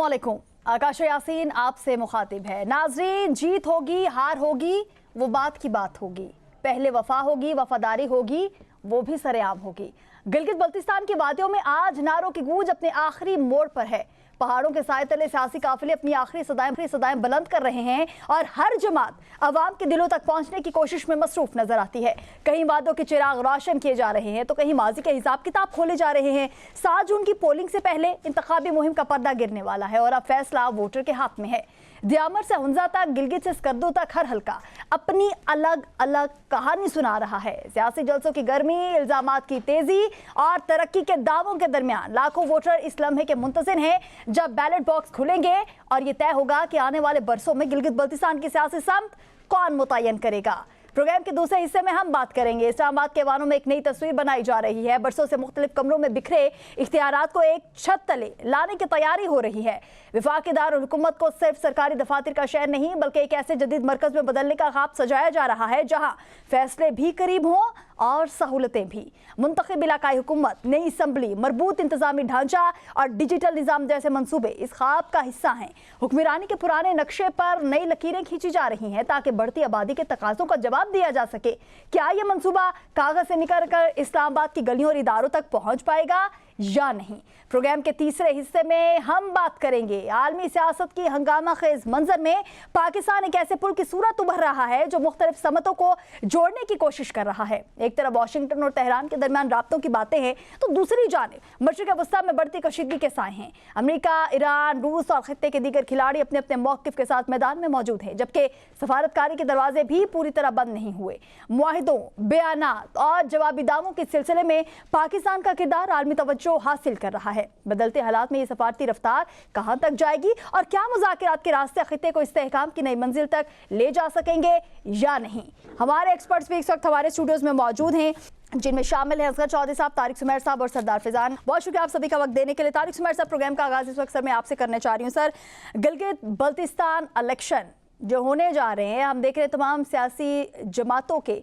अस्सलामुअलैकुम। आकाश यासीन आपसे मुखातिब है। नाजरीन, जीत होगी हार होगी वो बात की बात होगी, पहले वफा होगी वफादारी होगी वो भी सरेआम होगी। गिलगित बल्तिस्तान की वादियों में आज नारों की गूंज अपने आखिरी मोड़ पर है। पहाड़ों के साए तले सियासी काफिले अपनी आखिरी सदाएं बुलंद कर रहे हैं और हर जमात अवाम के दिलों तक पहुंचने की कोशिश में मसरूफ नजर आती है। कहीं वादों के चिराग रोशन किए जा रहे हैं तो कहीं माजी के हिसाब किताब खोले जा रहे हैं। 7 जून की पोलिंग से पहले इंतखाबी मुहिम का पर्दा गिरने वाला है और अब फैसला वोटर के हाथ में है। दियामर से हुंजा तक, गिलगित से स्कर्दू तक हर हल्का अपनी अलग अलग कहानी सुना रहा है। सियासी जलसों की गर्मी, इल्जामात की तेजी और तरक्की के दावों के दरमियान लाखों वोटर इस लम्हे के मुंतज़िर हैं जब बैलेट बॉक्स खुलेंगे और ये तय होगा कि आने वाले बरसों में गिलगित बल्तिस्तान की सियासी समत कौन मुतय्यन करेगा। प्रोग्राम के दूसरे हिस्से में हम बात करेंगे इस्लामाबाद के ऐवानों में एक नई तस्वीर बनाई जा रही है। बरसों से मुख्तलिफ कमरों में बिखरे इख्तियारात को एक छत तले लाने की तैयारी हो रही है। विफाकी दारुल हुकूमत को सिर्फ सरकारी दफातर का शहर नहीं बल्कि एक ऐसे जदीद मरकज में बदलने का ख्वाब सजाया जा रहा है जहां फैसले भी करीब हों और सहूलतें भी। मुंतखब इलाकाई हुकूमत, नई असम्बली, मरबूत इंतजामी ढांचा और डिजिटल निज़ाम जैसे मंसूबे इस ख्वाब का हिस्सा हैं। हुक्मरानी के पुराने नक्शे पर नई लकीरें खींची जा रही हैं ताकि बढ़ती आबादी के तकाज़ों का जवाब दिया जा सके। क्या यह मंसूबा कागज से निकल कर इस्लामाबाद की गलियों और इदारों तक पहुंच पाएगा या नहीं? प्रोग्राम के तीसरे हिस्से में हम बात करेंगे आलमी सियासत की हंगामा खेज मंजर में पाकिस्तान एक ऐसे पुल की सूरत उभर रहा है जो मुख्तलिफ समतों को जोड़ने की कोशिश कर रहा है। एक तरफ वाशिंगटन और तेहरान के दरमियान राब्तों की बातें हैं तो दूसरी जानिब मशरिक़ वस्ता में बढ़ती कशीदगी के साए हैं। अमेरिका, ईरान, रूस और खित्ते के दीगर खिलाड़ी अपने अपने मौक़िफ़ के साथ मैदान में मौजूद हैं, जबकि सफारतकारी के दरवाजे भी पूरी तरह बंद नहीं हुए। मुआहिदों, बयानात और जवाबी दावों के सिलसिले में पाकिस्तान का किरदार आलमी तवज्जो हासिल कर रहा है। बदलते हालात में ये सफारती रफ्तार कहां तक जाएगी और क्या मुज़ाकरात के रास्ते खित्ते को इस्तेहकाम की नई मंजिल तक ले जा सकेंगे या नहीं? हमारे एक्सपर्ट्स भी इस वक्त हमारे स्टूडियोज में मौजूद हैं, जिनमें शामिल हैं असगर चौधरी साहब, तारिक सुमेर साहब और सरदार फैजान। बहुत शुक्रिया आप सभी का वक्त देने के लिए। तारिक सुमेर साहब, प्रोग्राम का आगाज इस वक्त सर मैं आपसे करना चाह रही हूँ। सर, गिलगित बल्तिस्तान इलेक्शन जो होने जा रहे हैं, हम देख रहे हैं तमाम सियासी जमातों के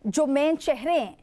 जो मेन चेहरे हैं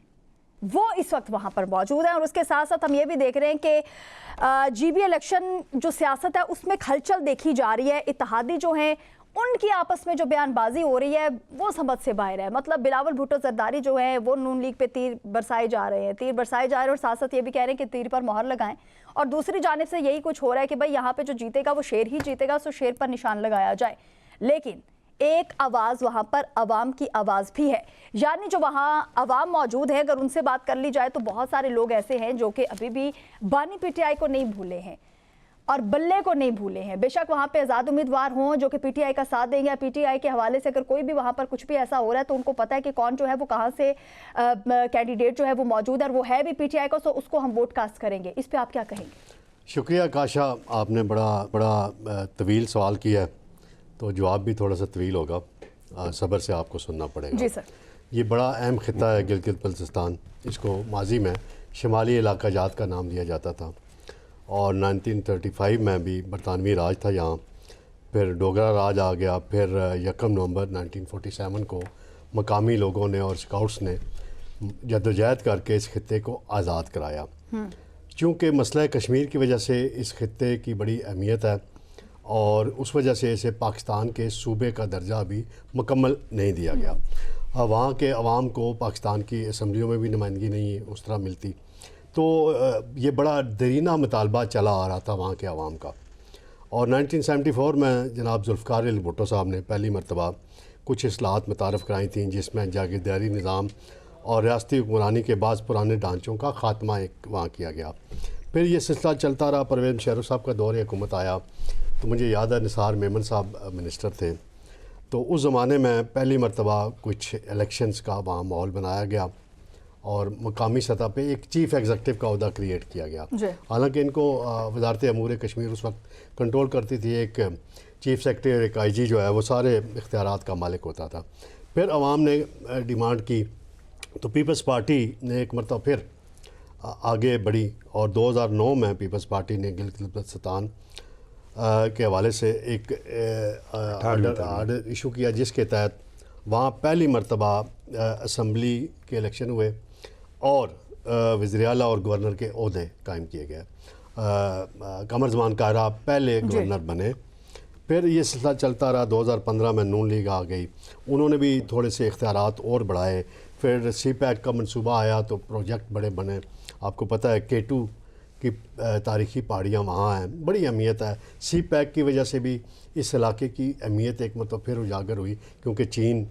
वो इस वक्त वहाँ पर मौजूद हैं और उसके साथ साथ हम ये भी देख रहे हैं कि जीबी इलेक्शन जो सियासत है उसमें खलचल देखी जा रही है। इत्तेहादी जो हैं उनकी आपस में जो बयानबाजी हो रही है वो समझ से बाहर है। मतलब बिलावल भुट्टो जरदारी जो है वो नून लीग पे तीर बरसाए जा रहे हैं और साथ साथ ये भी कह रहे हैं कि तीर पर मोहर लगाएं। और दूसरी जानिब से यही कुछ हो रहा है कि भाई यहाँ पे जो जीतेगा वो शेर ही जीतेगा, सो शेर पर निशान लगाया जाए। लेकिन एक आवाज़ वहाँ पर अवाम की आवाज़ भी है, यानी जो वहाँ अवाम मौजूद है, अगर उनसे बात कर ली जाए तो बहुत सारे लोग ऐसे हैं जो कि अभी भी बानी पीटीआई को नहीं भूले हैं और बल्ले को नहीं भूले हैं। बेशक वहाँ पे आज़ाद उम्मीदवार हों जो कि पीटीआई का साथ देंगे, पीटीआई के हवाले से अगर कोई भी वहाँ पर कुछ भी ऐसा हो रहा है तो उनको पता है कि कौन जो है वो कहाँ से कैंडिडेट जो है वो मौजूद है और वो है भी पीटीआई को, तो उसको हम वोट कास्ट करेंगे। इस पर आप क्या कहेंगे? शुक्रिया काशा, आपने बड़ा तवील सवाल किया है तो जवाब भी थोड़ा सा तवील होगा, सब्र से आपको सुनना पड़ेगा। जी सर। ये बड़ा अहम खित्ता है गिलगित बल्तिस्तान। इसको माजी में शुमाली इलाका जात का नाम दिया जाता था और 1935 में भी बरतानवी राज था यहाँ, फिर डोगरा राज आ गया, फिर 1 नवंबर 1947 को मकामी लोगों ने और स्काउट्स ने जद्दोजहद करके इस खित्ते को आज़ाद कराया। चूँकि मसला कश्मीर की वजह से इस खित्ते की बड़ी अहमियत है और उस वजह से इसे पाकिस्तान के सूबे का दर्जा भी मुकम्मल नहीं दिया गया। वहाँ के अवाम को पाकिस्तान की असम्बलियों में भी नुमाइंदगी नहीं उस तरह मिलती, तो ये बड़ा दरीना मुतालबा चला आ रहा था वहाँ के अवाम का। और 1974 में जनाब जुल्फ़िकार अली भुट्टो साहब ने पहली मरतबा कुछ इस्लाहात मुतारफ़ कराई थी जिसमें जागीरदारी निज़ाम और रियासती हुक्मरानी के बाद पुराने ढांचों का ख़ात्मा एक वहाँ किया गया। फिर ये सिलसिला चलता रहा। परवेज़ मुशर्रफ साहब का दौर हुकूमत आया तो मुझे याद है निसार मेमन साहब मिनिस्टर थे, तो उस ज़माने में पहली मरतबा कुछ इलेक्शंस का वहाँ माहौल बनाया गया और मुकामी सतह पे एक चीफ़ एग्जीक्यूटिव का अहदा क्रिएट किया गया। हालांकि इनको वजारत अमूर कश्मीर उस वक्त कंट्रोल करती थी, एक चीफ़ सेक्रेटरी और एक IG जो है वो सारे इख्तियारात का मालिक होता था। फिर अवाम ने डिमांड की तो पीपल्स पार्टी ने एक मरतबा फिर आगे बढ़ी और 2009 में पीपल्स पार्टी ने गिलगित बल्तिस्तान के हवाले से एक आर्डर इशू किया जिसके तहत वहाँ पहली मरतबा असम्बली के इलेक्शन हुए और वज़ीर आला और गवर्नर के ओहदे कायम किए गए। कमर ज़मान कायरा पहले गवर्नर बने। फिर ये सिलसिला चलता रहा, 2015 में नून लीग आ गई, उन्होंने भी थोड़े से इख्तियारात और बढ़ाए। फिर सी पैक का मनसूबा आया तो प्रोजेक्ट बड़े बने। आपको पता है K2 की तारीख़ी पहाड़ियाँ वहाँ हैं, बड़ी अहमियत है। सी पैक की वजह से भी इस इलाके की अहमियत एक मतलब फिर उजागर हुई, क्योंकि चीन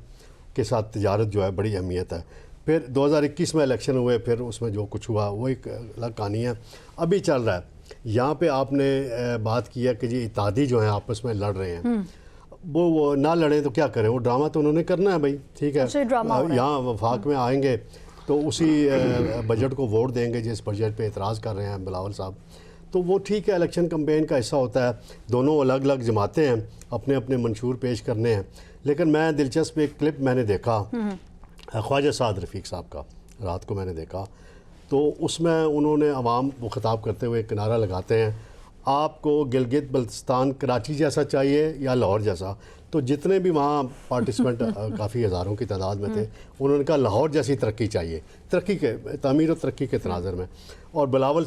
के साथ तिजारत जो है बड़ी अहमियत है। फिर 2021 में इलेक्शन हुए, फिर उसमें जो कुछ हुआ वो एक अलग कहानी है। अभी चल रहा है यहाँ पे आपने बात की है कि जी इत्तेहादी जो हैं आपस में लड़ रहे हैं, वो ना लड़ें तो क्या करें, वो ड्रामा तो उन्होंने करना है भाई, ठीक है। यहाँ वफाक में आएंगे तो उसी बजट को वोट देंगे जिस बजट पे एतराज़ कर रहे हैं बिलावल साहब, तो वो ठीक है, इलेक्शन कैंपेन का हिस्सा होता है। दोनों अलग अलग जमातें हैं, अपने अपने मंशूर पेश करने हैं। लेकिन मैं दिलचस्प एक क्लिप मैंने देखा ख्वाजा साद रफ़ीक साहब का, रात को मैंने देखा, तो उसमें उन्होंने अवाम को ख़िताब करते हुए किनारा लगाते हैं, आपको गिलगित बल्तिस्तान कराची जैसा चाहिए या लाहौर जैसा। तो जितने भी वहाँ पार्टिसिपेंट काफ़ी हज़ारों की तादाद में थे, उन्होंने कहा लाहौर जैसी तरक्की चाहिए, तरक्की के तामीर और तरक्की के तनाज़र में। और बिलावल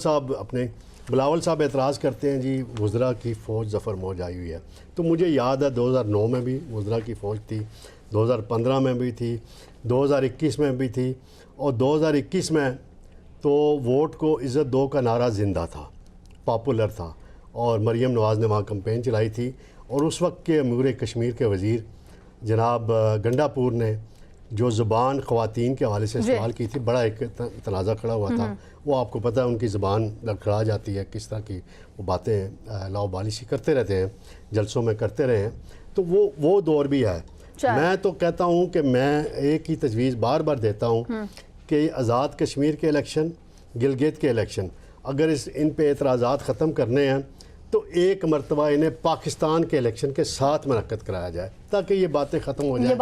साहब एतराज़ करते हैं जी वज़रा की फ़ौज ज़फ़र मौज आई हुई है। तो मुझे याद है 2009 में भी वज़रा की फ़ौज थी, 2015 में भी थी, 2021 में भी थी, और 2021 में तो वोट को इज़्ज़त दो का नारा ज़िंदा था, पॉपुलर था, और मरीम नवाज़ ने वहाँ कैंपेन चलाई थी। और उस वक्त के अमीर कश्मीर के वज़ीर जनाब गंडापुर ने जो ज़ुबान ख़वातीन के हवाले से सवाल की थी, बड़ा एक तनाज़ा खड़ा हुआ था। वो आपको पता है उनकी ज़ुबान लड़खड़ा जाती है, किस तरह की वो बातें लाओबाली सी करते रहते हैं, जलसों में करते रहे हैं। तो वो दौर भी है। मैं तो कहता हूँ कि मैं एक ही तजवीज़ बार बार देता हूँ कि आज़ाद कश्मीर के इलेक्शन, गिलगित के इलेक्शन, अगर इन पे एतराज़ात ख़त्म करने हैं तो एक मरतबा इन्हें पाकिस्तान के इलेक्शन के साथ मुनक्कद कराया जाए, ताकि ये बातें ख़त्म हो जाए,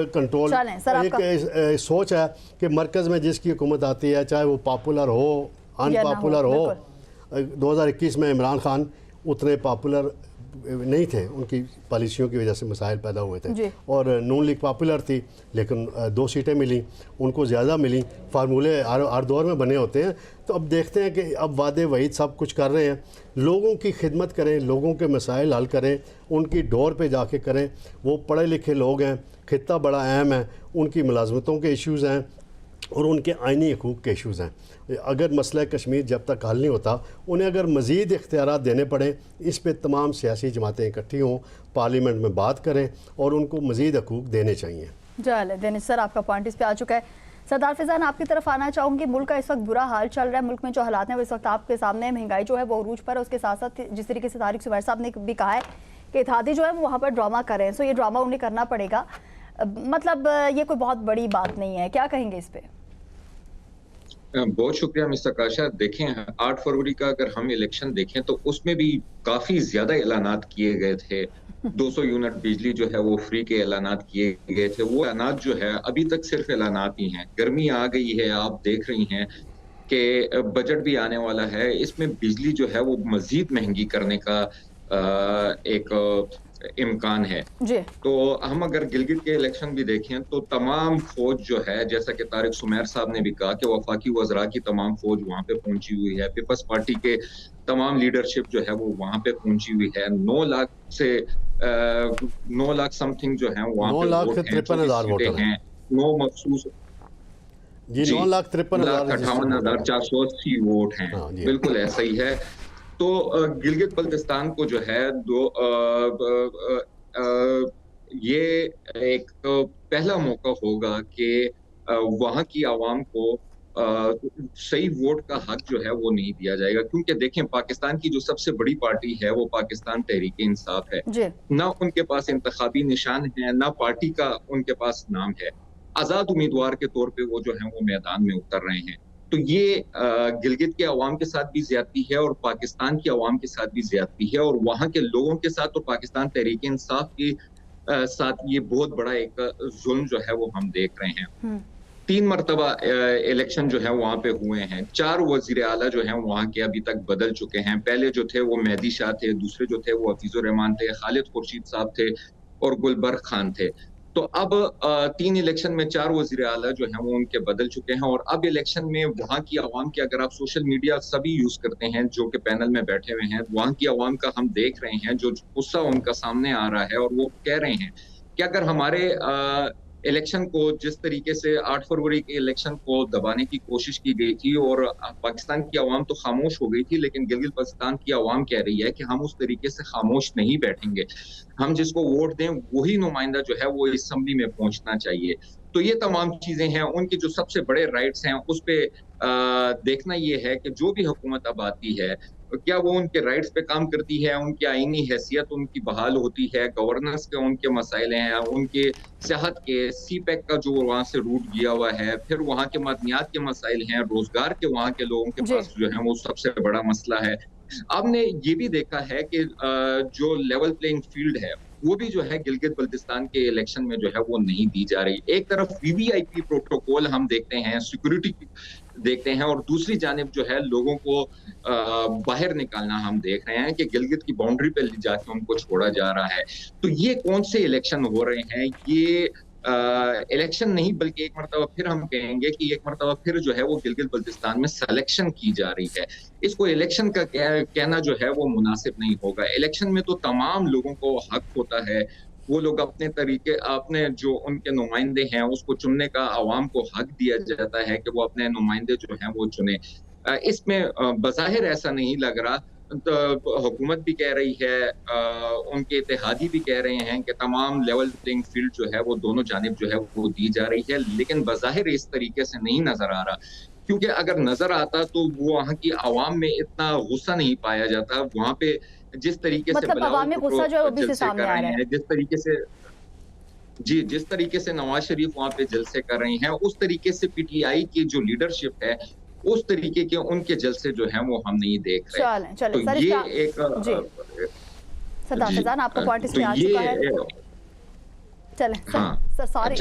कंट्रोल। एक सोच है कि मरकज़ में जिसकी हुकूमत आती है, चाहे वो पॉपुलर हो अनपॉपुलर हो, 2021 में इमरान खान उतने पॉपुलर नहीं थे, उनकी पॉलिसियों की वजह से मसाइल पैदा हुए थे, और नून लीग पॉपुलर थी लेकिन 2 सीटें मिली, उनको ज़्यादा मिली। फार्मूले हर दौर में बने होते हैं। तो अब देखते हैं कि अब वादे वहीद सब कुछ कर रहे हैं, लोगों की खिदमत करें, लोगों के मसाइल हल करें, उनकी डोर पे जाके करें। वो पढ़े लिखे लोग हैं, खित्ता बड़ा अहम है, उनकी मुलाजमतों के इश्यूज़ हैं और उनके आइनी हकूक़ के इश्यूज़ हैं। अगर मसला कश्मीर जब तक हल नहीं होता, उन्हें अगर मज़ीद इख्तियारात देने पड़े, इस पर तमाम सियासी जमातें इकट्ठी हों, पार्लियामेंट में बात करें और उनको मज़ीद हकूक़ देने चाहिए। चले दानिश सर, आपका पॉइंट इस पे आ चुका है। सरदार फैज़ान, आपकी तरफ आना चाहूँगी। मुल्क का इस वक्त बुरा हाल चल रहा है, मुल्क में जो हालात हैं वो इस वक्त आपके सामने, महंगाई जो है वो अरूज पर है। उसके साथ साथ जिस तरीके से तारिक ज़ुबैर साहब ने भी कहा है कि इत्तेहादी जो है वो वहाँ पर ड्रामा कर रहे हैं, सो ये ड्रामा उन्हें करना पड़ेगा। मतलब ये कोई बहुत बड़ी बात नहीं है, क्या कहेंगे इस पर? बहुत शुक्रिया मिस्टर काशा। देखें 8 फरवरी का अगर हम इलेक्शन देखें तो उसमें भी काफी ज्यादा ऐलानात किए गए थे। 200 यूनिट बिजली जो है वो फ्री के ऐलानात किए गए थे। वो ऐलानात जो है अभी तक सिर्फ ऐलानात ही हैं। गर्मी आ गई है, आप देख रही हैं कि बजट भी आने वाला है, इसमें बिजली जो है वो मजीद महंगी करने का एक इम्कान है। तो हम अगर गिलगित के इलेक्शन भी देखें तो तमाम फौज जो है, जैसा कि तारिक सुमैर साहब ने भी कहा कि वफाकी वज़रा की तमाम फौज वहां पे पहुंची हुई है, पीपल्स पार्टी के तमाम लीडरशिप जो है वो वहां पे पहुंची हुई है। 9 लाख से 9 लाख समथिंग जो है वहां पे 9,53,000 वोटर हैं। 9 मखसूस जी 9,53,480 वोट हैं। बिल्कुल ऐसा ही है। तो गिलगित बल्तिस्तान को जो है ये एक पहला मौका होगा कि वहां की आवाम को सही वोट का हक जो है वो नहीं दिया जाएगा, क्योंकि देखें पाकिस्तान की जो सबसे बड़ी पार्टी है वो पाकिस्तान तहरीक इंसाफ है। ना उनके पास इंतखाबी निशान है, ना पार्टी का उनके पास नाम है। आजाद उम्मीदवार के तौर पे वो जो है वो मैदान में उतर रहे हैं। तो ये गिलगित के अवाम के साथ भी ज्यादती है और पाकिस्तान की अवाम के साथ भी ज्यादती है, और वहां के लोगों के साथ और पाकिस्तान तहरीक इंसाफ के साथ ये बहुत बड़ा एक जुल्म जो है वो हम देख रहे हैं। 3 मरतबा इलेक्शन जो है वहां पे हुए हैं। 4 वजीर आला जो हैं वहां के अभी तक बदल चुके हैं। पहले जो थे वो मेहदी शाह थे, दूसरे जो थे वो हफीजुर रहमान थे, खालिद खुर्शीद साहब थे और गुलबर्ग खान थे। तो अब 3 इलेक्शन में 4 वज़ीर आला जो हैं वो उनके बदल चुके हैं, और अब इलेक्शन में वहाँ की आवाम की, अगर आप सोशल मीडिया सभी यूज़ करते हैं जो कि पैनल में बैठे हुए हैं, वहाँ की आवाम का हम देख रहे हैं जो गुस्सा उनका सामने आ रहा है, और वो कह रहे हैं कि अगर हमारे इलेक्शन को जिस तरीके से 8 फरवरी के इलेक्शन को दबाने की कोशिश की गई थी, और पाकिस्तान की आवाम तो खामोश हो गई थी, लेकिन गिलगित बल्तिस्तान की आवाम कह रही है कि हम उस तरीके से खामोश नहीं बैठेंगे, हम जिसको वोट दें वही नुमाइंदा जो है वो असेंबली में पहुंचना चाहिए। तो ये तमाम चीजें हैं, उनके जो सबसे बड़े राइट्स हैं उस पे देखना ये है कि जो भी हुकूमत अब आती है, क्या वो उनके राइट्स पे काम करती है, उनकी आईनी हैसियत उनकी बहाल होती है, गवर्नेंस के उनके मसाइल हैं, उनके सेहत के, सीपैक का जो वहाँ से रूट गया हुआ है, फिर वहाँ के मदनियात के मसाइल हैं, रोजगार के वहाँ के लोगों के पास जो है वो सबसे बड़ा मसला है। आपने ये भी देखा है कि जो लेवल प्लेइंग फील्ड है वो भी जो है गिलगित बल्तिस्तान के इलेक्शन में जो है वो नहीं दी जा रही। एक तरफ वीवीआईपी प्रोटोकॉल हम देखते हैं, सिक्योरिटी देखते हैं, और दूसरी जानिब जो है लोगों को बाहर निकालना हम देख रहे हैं कि गिलगित की बाउंड्री पे जाके उनको छोड़ा जा रहा है। तो ये कौन से इलेक्शन हो रहे हैं? ये इलेक्शन नहीं, बल्कि एक मरतबा फिर हम कहेंगे कि एक मरतबा फिर जो है वो गिलगित बल्तिस्तान में सिलेक्शन की जा रही है। इसको इलेक्शन का कहना जो है वो मुनासिब नहीं होगा। इलेक्शन में तो तमाम लोगों को हक होता है, वो लोग अपने तरीके, अपने जो उनके नुमाइंदे हैं उसको चुनने का आवाम को हक दिया जाता है कि वो अपने नुमाइंदे जो हैं वो चुने। इसमें बज़ाहिर ऐसा नहीं लग रहा, तो हुकूमत भी कह रही है, उनके इत्तेहादी भी कह रहे हैं कि तमाम लेवल प्लेइंग फील्ड जो है वो दोनों जानिब जो है वो दी जा रही है, लेकिन बज़ाहिर इस तरीके से नहीं नजर आ रहा। क्योंकि अगर नजर आता तो वो वहाँ की आवाम में इतना गुस्सा नहीं पाया जाता। वहाँ पे जिस तरीके से मतलब अवामी गुस्सा जो है वो भी से सामने आ रहा है, जिस तरीके से जिस तरीके से नवाज शरीफ वहाँ पे जलसे कर रहे हैं, उस तरीके से पीटीआई की जो लीडरशिप है उस तरीके के उनके जलसे जो हैं वो हम नहीं देख रहे। चले तो सर, ये एक सदात फैजान आपका पॉइंट इसमें आ चुका है। चले सर, सॉरी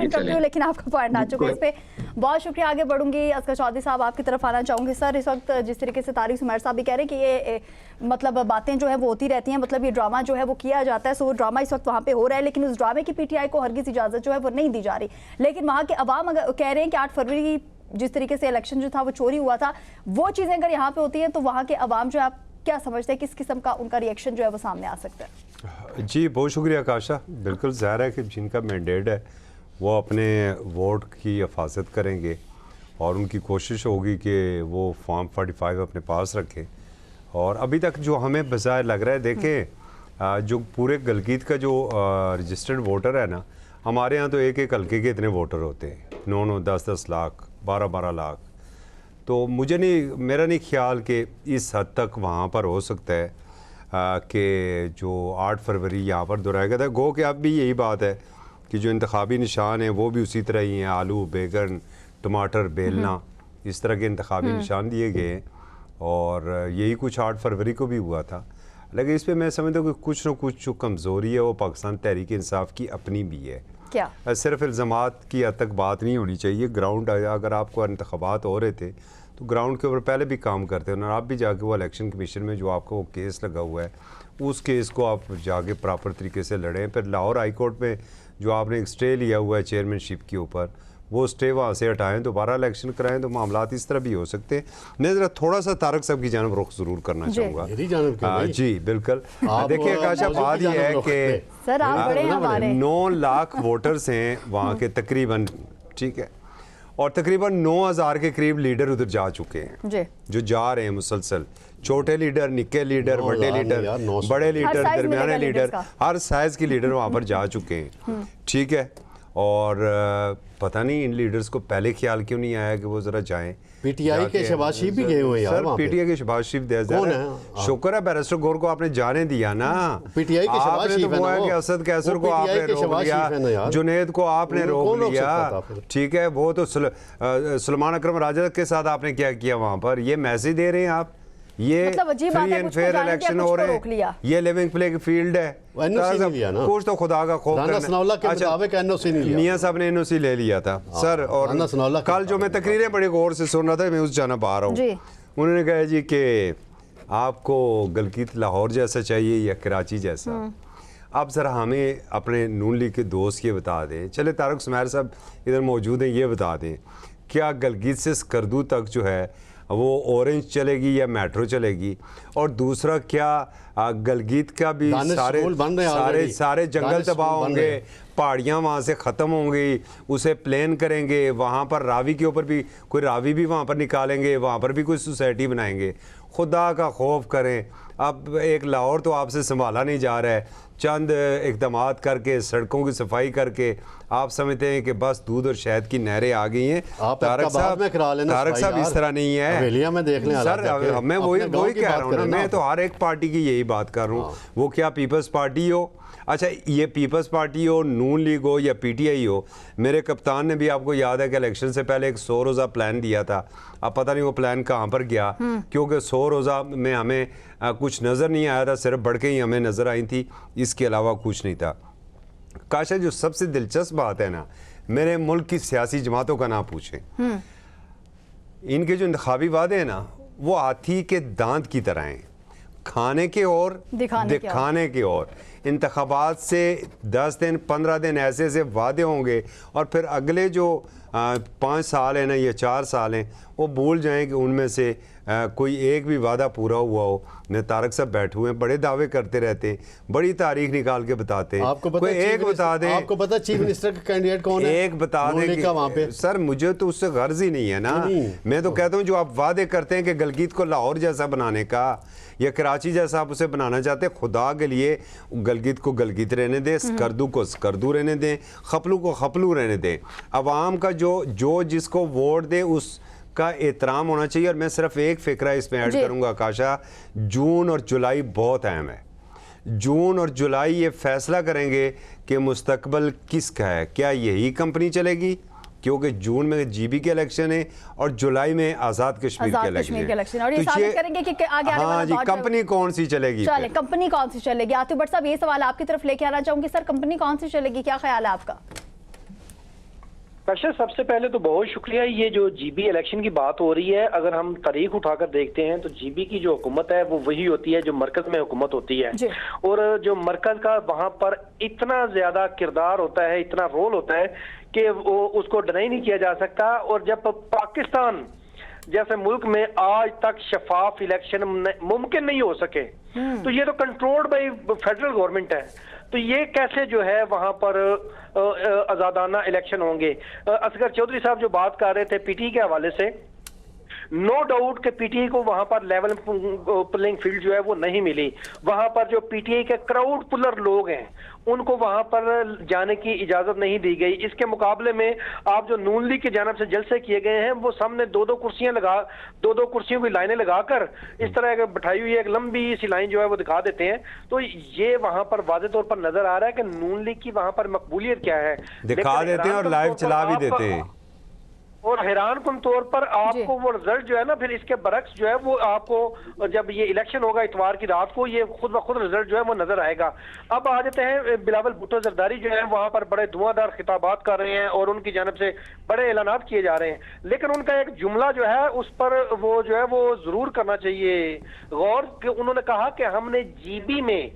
इंटरव्यू, लेकिन आपका पॉइंट आ चुका है इस पे। बहुत शुक्रिया। आगे बढ़ूंगी, असगर चौधरी साहब आपकी तरफ आना चाहूंगी। सर, इस वक्त जिस तरीके से तारिक सुमैर साहब भी कह रहे हैं कि ये मतलब बातें जो है वो होती रहती हैं, मतलब ये ड्रामा जो है वो किया जाता है, सो वो ड्रामा इस वक्त वहाँ पे हो रहा है, लेकिन उस ड्रामे की पीटीआई को हरगिज़ इजाज़त जो है वो नहीं दी जा रही। लेकिन वहाँ के अवाम अगर कह रहे हैं कि 8 फरवरी जिस तरीके से इलेक्शन जो था वो चोरी हुआ था, वो चीज़ें अगर यहाँ पे होती हैं तो वहाँ के अवाम जो है, आप क्या समझते हैं किस किस्म का उनका रिएक्शन जो है वो सामने आ सकता है? जी बहुत शुक्रिया आकाशा। बिल्कुल ज़ाहिर है कि जिनका मैंडेट है वो अपने वोट की हिफाजत करेंगे और उनकी कोशिश होगी कि वो फॉर्म 45 अपने पास रखें। और अभी तक जो हमें बज़ाहिर लग रहा है, देखें जो पूरे गिलगित का जो रजिस्टर्ड वोटर है ना, हमारे यहाँ तो एक एक हल्के के इतने वोटर होते हैं, 9-9, 10-10 लाख, 12-12 लाख। तो मुझे नहीं, मेरा नहीं ख्याल कि इस हद तक वहाँ पर हो सकता है कि जो 8 फरवरी यहाँ पर दोहराया था। गो कि अब भी यही बात है कि जो इंतखाबी निशान हैं वो भी उसी तरह ही हैं, आलू, बैगन, टमाटर, बेलना, इस तरह के इंतखाबी निशान दिए गए हैं, और यही कुछ 8 फरवरी को भी हुआ था। लेकिन इस पर मैं समझता हूँ कि कुछ न कुछ जो कमज़ोरी है वो पाकिस्तान तहरीक इंसाफ की अपनी भी है। क्या सिर्फ इल्ज़ामात की हद तक बात नहीं होनी चाहिए। ग्राउंड अगर आपको इंतखाबात हो रहे थे तो ग्राउंड के ऊपर पहले भी काम करते हैं, और आप भी जाके वो इलेक्शन कमीशन में जो आपको वो केस लगा हुआ है उस केस को आप जाके प्रॉपर तरीके से लड़ें। फिर लाहौर हाई कोर्ट में जो आपने एक स्टे लिया हुआ है चेयरमैनशिप के ऊपर, वो स्टे वहाँ से हटाएं, दोबारा इलेक्शन कराएं, तो मामलात इस तरह भी हो सकते हैं। मैं ज़रा थोड़ा सा तारक साहब की जानब रुख ज़रूर करना चाहूँगा। जी बिल्कुल। देखिए आकाशा, बात यह है कि सर आप बड़े हमारे 9 लाख वोटर्स हैं वहाँ के तकरीबन, ठीक है, और तकरीबन 9,000 के करीब लीडर उधर जा चुके हैं, जो जा रहे हैं मुसलसल। छोटे लीडर, निक्के लीडर, बड़े लीडर, बड़े लीडर, दरमियाने लीडर, हर साइज के लीडर वहाँ पर जा चुके हैं, ठीक है। और पता नहीं इन लीडर्स को पहले ख्याल क्यों नहीं आया कि वो जरा जाएं। पीटीआई के शहबाज शरीफ भी गए हुए हैं यार, पीटीआई के शहबाज शरीफ, शुक्र है बैरिस्टर गौर को आपने जाने दिया ना। पीटीआई के शहबाज शरीफ है ना, असद कैसर को आपने रोक लिया, जुनेद को आपने रोक लिया, ठीक है। वो तो सलमान अकरम राजा के साथ आपने क्या किया वहाँ पर, ये मैसेज दे रहे हैं आप, ये फ्री एंड फेयर इलेक्शन हो रहे हैं, ये लिविंग प्ले फील्ड है, कुछ तो खुदा का खौफ मियां साहब ने एनओसी ले लिया था सर। और कल जो मैं तकरीरें बड़े गौर से सुन रहा था, मैं उस जानब आ रहा हूँ, उन्होंने कहा जी कि आपको गिलगित लाहौर जैसा चाहिए या कराची जैसा। आप ज़रा हमें अपने नून लीग के दोस्त ये बता दें, चले तारक सुमैर साहब इधर मौजूद हैं, ये बता दें क्या गलगित से स्कर्दू तक जो है वो ऑरेंज चलेगी या मेट्रो चलेगी, और दूसरा क्या गलगित का भी सारे जंगल तबाह होंगे, पहाड़ियाँ वहाँ से ख़त्म होंगी, उसे प्लेन करेंगे, वहाँ पर रावी के ऊपर भी कोई रावी भी वहाँ पर निकालेंगे, वहाँ पर भी कोई सोसाइटी बनाएंगे। खुदा का खौफ करें, अब एक लाहौर तो आपसे संभाला नहीं जा रहा है, चंद इक़दामात करके सड़कों की सफाई करके आप समझते हैं कि बस दूध और शहद की नहरें आ गई हैं। तारक साहब इस तरह नहीं है में देख लें सर, मैं वही कह रहा हूँ ना, मैं तो हर एक पार्टी की यही बात कर रहा हूँ, वो क्या पीपल्स पार्टी हो, अच्छा ये पीपल्स पार्टी हो, नून लीग हो या पीटीआई हो। मेरे कप्तान ने भी, आपको याद है कि इलेक्शन से पहले एक 100 रोज़ा प्लान दिया था, अब पता नहीं वो प्लान कहाँ पर गया, क्योंकि 100 रोज़ा में हमें कुछ नज़र नहीं आया था, सिर्फ बढ़ के ही हमें नज़र आई थी, इसके अलावा कुछ नहीं था। काशा जो सबसे दिलचस्प बात है ना, मेरे मुल्क की सियासी जमातों का ना पूछें, इनके जो इंतखाबी वादे हैं ना वो हाथी के दांत की तरह हैं, खाने के और दिखाने के और। इंतखाबात से 10 दिन 15 दिन ऐसे ऐसे वादे होंगे और फिर अगले जो 5 साल हैं ना या 4 साल हैं वो भूल जाएं कि उनमें से कोई एक भी वादा पूरा हुआ हो। न तारक साहब बैठे हुए हैं, बड़े दावे करते रहते हैं, बड़ी तारीख निकाल के बताते हैं। आपको पता कोई एक बता दें, आपको पता चीफ मिनिस्टर का कैंडिडेट कौन है? एक बता दें कि वहाँ पे सर मुझे तो उससे गर्ज ही नहीं है ना। मैं तो कहता हूँ जो आप वादे करते हैं कि गलगित को लाहौर जैसा बनाने का या कराची जैसा आप उसे बनाना चाहते हैं, खुदा के लिए गलगित को गलगित रहने दें, स्कर्दू को स्कर्दू रहने दें, खपलू को खपलू रहने दें। अवाम का जो जिसको वोट दे उस का एहतराम होना चाहिए। और मैं सिर्फ एक फ़िक्रा इसमें ऐड करूंगा आकाशा, जून और जुलाई बहुत अहम है। जून और जुलाई ये फैसला करेंगे कि मुस्तकबल किसका है, क्या यही कंपनी चलेगी, क्योंकि जून में जीबी के इलेक्शन है और जुलाई में आज़ाद कश्मीर के इलेक्शन, और ये साबित करेंगे कि आगे आने वाला दौर कंपनी कौन सी चलेगी। चले कंपनी कौन सी चलेगी। आतिफ भट्ट साहब ये सवाल आपकी तरफ लेके आना चाहूंगी, सर कंपनी कौन सी चलेगी, क्या ख्याल है आपका? सबसे पहले तो बहुत शुक्रिया। ये जो जीबी इलेक्शन की बात हो रही है, अगर हम तारीख उठाकर देखते हैं तो जीबी की जो हुकूमत है वो वही होती है जो मरकज में हुकूमत होती है, और जो मरकज का वहां पर इतना ज्यादा किरदार होता है, इतना रोल होता है कि वो उसको डिनाई नहीं किया जा सकता। और जब पाकिस्तान जैसे मुल्क में आज तक शफाफ इलेक्शन मुमकिन नहीं हो सके, तो ये तो कंट्रोल्ड बाय फेडरल गवर्नमेंट है, तो ये कैसे जो है वहां पर आजादाना इलेक्शन होंगे। असगर चौधरी साहब जो बात कर रहे थे पीटीआई के हवाले से, नो डाउट कि पीटीआई को वहां पर लेवल प्लेइंग फील्ड जो है वो नहीं मिली। वहां पर जो पीटीआई के क्राउड पुलर लोग हैं उनको वहां पर जाने की इजाजत नहीं दी गई। इसके मुकाबले में आप जो नून लीग की जानिब से जलसे किए गए हैं वो सामने दो कुर्सियों की लाइनें लगाकर इस तरह बैठाई हुई एक लंबी सी लाइन जो है वो दिखा देते हैं। तो ये वहां पर वाज़े तौर पर नजर आ रहा है कि नून लीग की वहां पर मकबूलियत क्या है, दिखा देते हैं और लाइव चला भी देते हैं। और हैरान कुन तौर पर आपको वो रिजल्ट जो है ना, फिर इसके बरक्स जो है वो आपको जब ये इलेक्शन होगा इतवार की रात को, ये खुद ब खुद रिजल्ट जो है वो नजर आएगा। अब आ जाते हैं बिलावल भुट्टो जरदारी जो है वहां पर बड़े धुआंधार खिताबात कर रहे हैं और उनकी जानिब से बड़े ऐलानात किए जा रहे हैं, लेकिन उनका एक जुमला जो है उस पर वो जो है वो जरूर करना चाहिए गौर कि उन्होंने कहा कि हमने जीबी में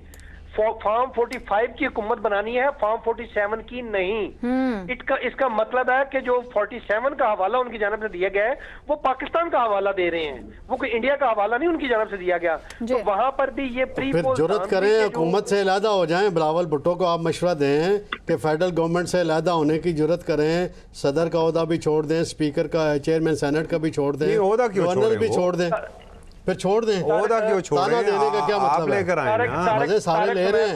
फॉर्म 45 की हुकूमत बनानी है, फॉर्म 47 की नहीं। इसका मतलब है कि जो 47 का हवाला उनकी जानिब से दिया गया है वो पाकिस्तान का हवाला दे रहे हैं, वो कोई इंडिया का हवाला नहीं उनकी जानिब से दिया गया। तो वहां पर भी ये जुर्रत करें हुकूमत से अलहदा हो जाएं। बिलावल भुट्टो को आप मशवरा दें कि फेडरल गवर्नमेंट से अलहदा होने की जुर्रत करें, सदर का ओहदा भी छोड़ दें, स्पीकर का, चेयरमैन सेनेट का भी छोड़ दें, गवर्नर भी छोड़ दें, फिर छोड़ दें। ओहदा क्यों छोड़ें? देने का क्या मतलब है? लेकर आए ना, मजे सारे ले रहे हैं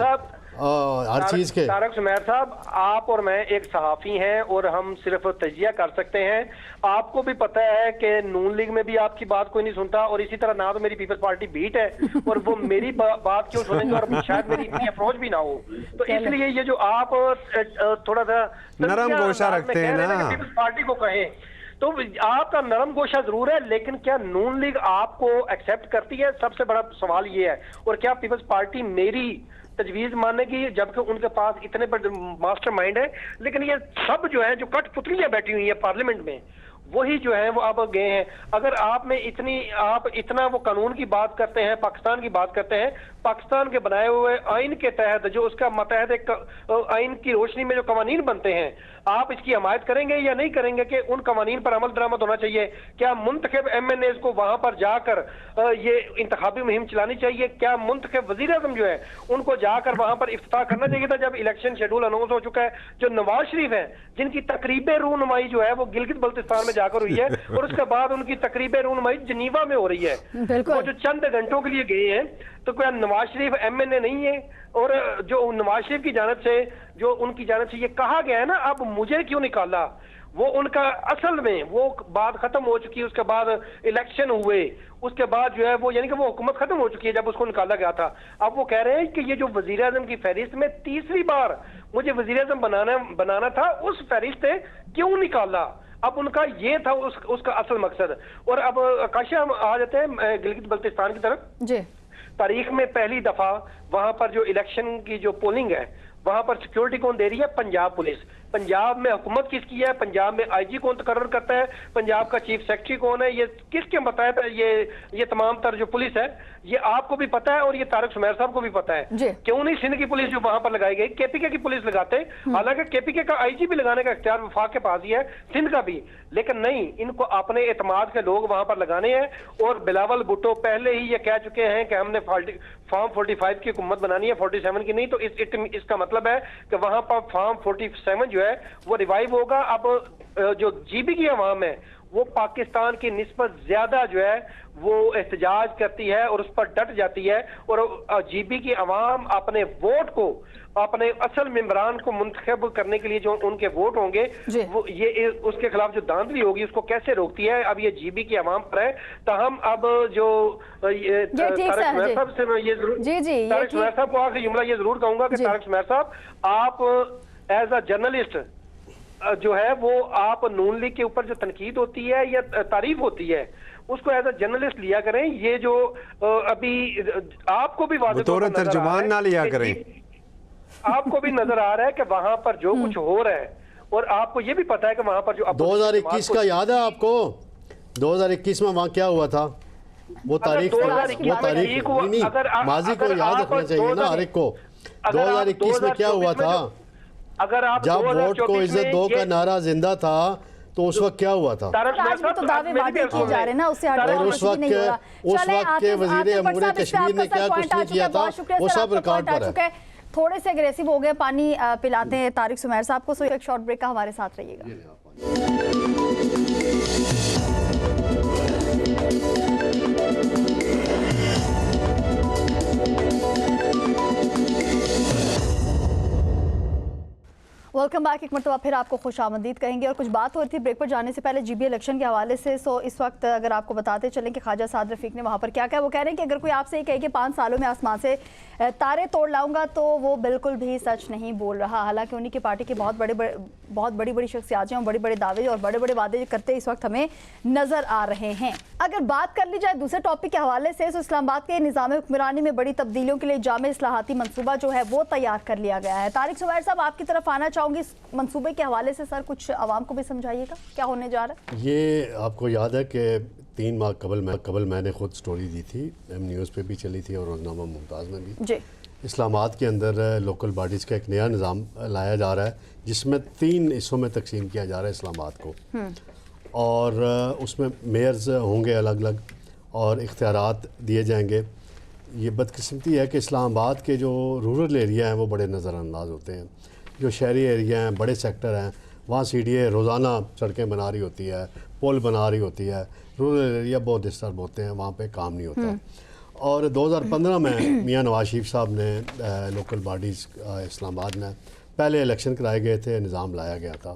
हर चीज के। तारक सुमैर साहब, आप और मैं एक सहाफी हैं और हम सिर्फ तजिया कर सकते हैं। आपको भी पता है कि नून लीग में भी आपकी बात कोई नहीं सुनता, और इसी तरह ना तो मेरी पीपल्स पार्टी बीट है और वो मेरी बात क्यों सुनेंगे, और शायद मेरी इतनी अप्रोच भी ना हो। तो इसलिए ये जो आप थोड़ा सा नरम गोशा रखते हैं ना, पीपल्स पार्टी को कहें, तो आपका नरम गोशा जरूर है, लेकिन क्या नून लीग आपको एक्सेप्ट करती है? सबसे बड़ा सवाल ये है। और क्या पीपल्स पार्टी मेरी तजवीज मानेगी, जबकि उनके पास इतने बड़े मास्टर माइंड है? लेकिन ये सब जो है जो कठपुतलियां बैठी हुई है पार्लियामेंट में, वही जो है वो अब गए हैं। अगर आप इतना वो कानून की बात करते हैं, पाकिस्तान की बात करते हैं, पाकिस्तान के बनाए हुए आइन के तहत जो उसका मतहत एक आइन की रोशनी में जो कवानीन बनते हैं, आप इसकी हमायत करेंगे या नहीं करेंगे कि उन कवानीन पर अमल दरामद होना चाहिए? क्या मुंतखब MNAs को वहां पर जाकर ये इंतखाबी मुहिम चलानी चाहिए? क्या मुंतखब वजीर आजम जो है उनको जाकर वहां पर इफ्तिताह करना चाहिए था जब इलेक्शन शेड्यूल अनाउंस हो चुका है? जो नवाज शरीफ है, जिनकी तकरीब रूनुमाई जो है वो गिलगित बल्तिस्तान में जाकर हुई है और उसके बाद उनकी तकरीब रूनुमाई जिनीवा में हो रही है, वो जो चंद घंटों के लिए गए हैं, तो क्या नवाज शरीफ MNA नहीं है? और जो नवाज शरीफ की जानिब से ये कहा गया है ना, अब मुझे क्यों निकाला, वो उनका असल में वो बात खत्म हो चुकी है। उसके बाद इलेक्शन हुए, उसके बाद जो है वो यानी कि वो हुकूमत खत्म हो चुकी है जब उसको निकाला गया था। अब वो कह रहे हैं कि ये जो वजीर आजम की फहरिस्त में तीसरी बार मुझे वजीर आजम बनाना था, उस फहरिस्त से क्यों निकाला? अब उनका ये था उसका असल मकसद। और अब आकाशा हम आ जाते हैं गिलगित बल्तिस्तान की तरफ। जी, तारीख में पहली दफा वहां पर जो इलेक्शन की जो पोलिंग है, वहां पर सिक्योरिटी कौन दे रही है? पंजाब पुलिस। पंजाब में हुकूमत किसकी है? पंजाब में IG कौन तकर्रर करता है? पंजाब का चीफ सेक्रेटरी कौन है? ये किसके बताया था? ये तमाम तर जो पुलिस है, ये आपको भी पता है और ये तारिक सुमैर साहब को भी पता है। क्यों नहीं सिंध की पुलिस जो वहां पर लगाई गई, KPK की पुलिस लगाते? हालांकि KPK का IG भी लगाने का इख्तियार वफाक के पास ही है, सिंध का भी, लेकिन नहीं, इनको अपने एतमाद के लोग वहां पर लगाने हैं। और बिलावल भुट्टो पहले ही ये कह चुके हैं कि हमने फॉर्म 45 की हुकूमत बनानी है, 47 की नहीं। तो इसका मतलब है कि वहां पर फॉर्म 47 जो है वो रिवाइव होगा। अब जो GB की अवाम है वो पाकिस्तान की निस्बत ज्यादा जो है वो एहतजाज करती है और उस पर डट जाती है। और GB की अवाम अपने वोट को, अपने असल मेंबरान को मुंतखब करने के लिए जो उनके वोट होंगे, वो ये उसके खिलाफ जो दांधली होगी उसको कैसे रोकती है, अब ये GB की अवाम पर है। ताहम अब जो तारिक सुमैर साहब से मैं ये तारिक सुमैर साहब को आखिरी जुमला ये जरूर कहूंगा कि तारिक सुमैर साहब, आप एज अ जर्नलिस्ट जो है वो आप नून लीग के ऊपर जो तनकीद होती है या तारीफ होती है, उसको एज अ जर्नलिस्ट लिया करें। ये जो अभी आपको भी बतौर तर्जुमान ना लिया करें, आपको भी नजर आ रहा है कि वहां पर जो कुछ हो रहा है, और आपको ये भी पता है कि वहां पर जो 2021 का याद है आपको? 2021 में वहां क्या हुआ था? वो तारीख नहीं, माजी को याद रखना चाहिए ना हर एक को। 2021 में क्या हुआ था? अगर आप जब वोट को इज्जत दो का नारा जिंदा था तो उस वक्त क्या हुआ था? तो दावे वादे किए जा रहे हैं ना, उससे और उस वक्त के वजीर अमूर कश्मीर ने क्या कुछ नहीं किया था, वो सब रिकॉर्ड पर है। थोड़े से अग्रेसिव हो गए, पानी पिलाते हैं तारिक सुमैर साहब को। सो एक शॉर्ट ब्रेक का हमारे साथ रहिएगा। Welcome back. एक मरतबा फिर आपको खुश आमदीद कहेंगे। और कुछ बात हो रही थी ब्रेक पर जाने से पहले GB इलेक्शन के हवाले से। सो इस वक्त अगर आपको बताते चलें कि ख्वाजा साद रफीक ने वहाँ पर क्या कहा, वो कह रहे हैं कि अगर कोई आपसे ये कहे कि 5 सालों में आसमान से तारे तोड़ लाऊंगा तो वो बिल्कुल भी सच नहीं बोल रहा। हालांकि उन्हीं की पार्टी के बहुत बड़ी शख्सियातें और बड़े बड़े दावे और बड़े बड़े वादे करते इस वक्त हमें नजर आ रहे हैं। अगर बात कर ली जाए दूसरे टॉपिक के हवाले से, तो इस्लामाबाद के निज़ाम हुक्मरानी में बड़ी तब्दीलियों के लिए जामे इस्लाहाती मनसूबा जो है वो तैयार कर लिया गया है। तारिक सुमैर साहब, आपकी तरफ आना चाहूंगी इस मंसूबे के हवाले से। सर, कुछ आवाम को भी समझाइएगा क्या होने जा रहा है। ये आपको याद है कि 3 माह कबल मैंने खुद स्टोरी दी थी, न्यूज़ पे भी चली थी और रोज़नामा मुमताज़ में भी जी। इस्लामाबाद के अंदर लोकल बॉडीज़ का एक नया निज़ाम लाया जा रहा है जिसमें 3 हिस्सों में तकसीम किया जा रहा है इस्लामाबाद को। और उसमें मेयर्स होंगे अलग अलग और इख्तियारात दिए जाएंगे। ये बदकिस्मती है कि इस्लामाबाद के जो रूरल एरिया हैं वो बड़े नज़रअंदाज होते हैं। जो शहरी एरिया हैं, बड़े सेक्टर हैं, वहाँ CDA रोज़ाना सड़कें बना रही होती है, पुल बना रही होती है। रूरल एरिया बहुत डिस्टर्ब होते हैं, वहाँ पे काम नहीं होता। और 2015 में मियां नवाज शरीफ साहब ने लोकल बॉडीज़ इस्लामाबाद में पहले इलेक्शन कराए गए थे, निज़ाम लाया गया था।